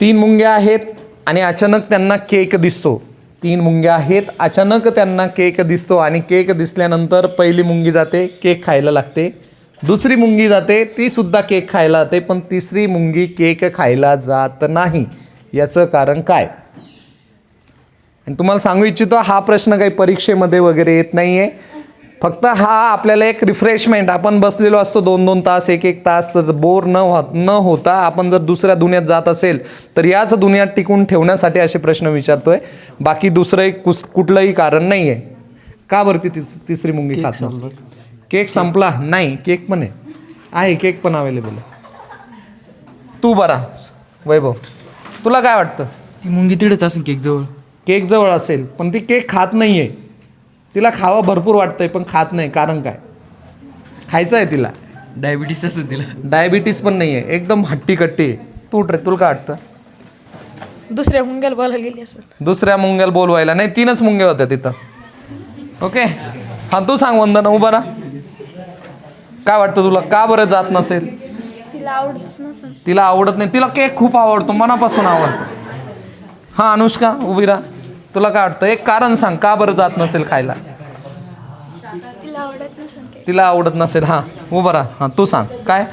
3 मुंग्या आहेत आणि अचानक त्यांना केक दिसतो. 3 मुंग्या आहेत, अचानक त्यांना केक दिसतो आणि केक दिसल्यानंतर पहिली मुंगी जाते, केक खायला लागते. दुसरी मुंगी जाते, ती सुद्धा केक खायला जाते, पण तिसरी मुंगी केक खायला जात नाही. याचं कारण काय? आणि तुम्हाला सांगू इच्छितो, हा प्रश्न काही परीक्षेमध्ये वगैरे येत नाही आहे. फक्त हा आपल्याला एक रिफ्रेशमेंट, आपण बसलेलो असतो 2-2 तास, 1-1 तास, तर बोर न होता आपण जर दुसऱ्या दुनियात जात असेल तर याच दुनियात टिकून ठेवण्यासाठी असे प्रश्न विचारतोय. बाकी दुसरं कुठलंही कारण नाही आहे. का बरं ती तिसरी मुंगी खात नसेल? केक संपला नाही, केक पण आहे, केक पण अवेलेबल आहे. तू बरा वैभव, तुला काय वाटतं? ती मुंगी तिकडेच असेल केक जवळ. केक जवळ असेल, पण ती केक खात नाही आहे. तिला खावं भरपूर वाटतंय पण खात नाही. कारण काय? खायचं आहे तिला. डायबिटीस असेल तिला. डायबिटीस पण नाही आहे, एकदम हट्टीकट्टी आहे. तुला काय वाटतं? दुसऱ्या मुंग्याला बोलायला गेली असेल. दुसऱ्या मुंग्याला बोलवायला नाही, 3च मुंग्या होत्या तिथं. ओके, हां तू सांग वंदना, उभा राहा. काय वाटतं तुला, का बरं जात नसेल? तिला आवडतच नसेल. तिला आवडत नाही. तिला केक खूप आवडतो, मनापासून आवडतो. हां अनुष्का उभी राहा. तुला काय वाटतं? एक कारण सांग, का बरं जात नसेल खायला? तिला आवडत नसेल. तिला आवडत नसेल. हां उभा राहा. हां तू सांग काय?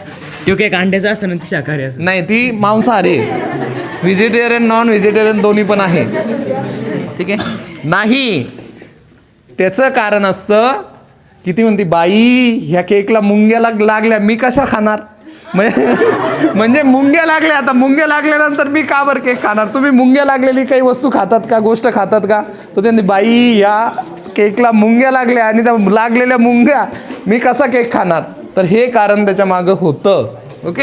तो केक अंड्याचा असं ना ती शाकाहारी असं. नाही, ती मांसाहारी आहे. व्हेजिटेरियन नॉन व्हेजिटेरियन दोन्ही पण आहे. ठीक आहे. नाही, त्याचं कारण असतं की ती म्हणते बाई ह्या केकला मुंग्या लागल्या, मी कशा खाणार? म्हणजे मुंग्या लागल्या, आता मुंग्या लागल्यानंतर मी का बरं केक खाणार? तुम्ही मुंग्या लागलेली काही वस्तू खातात का, गोष्ट खातात का? तर त्यांनी बाई या केकला मुंग्या लागल्या आणि त्या लागलेल्या मुंग्या मी कसा केक खाणार? तर हे कारण त्याच्या मागं होतं. ओके.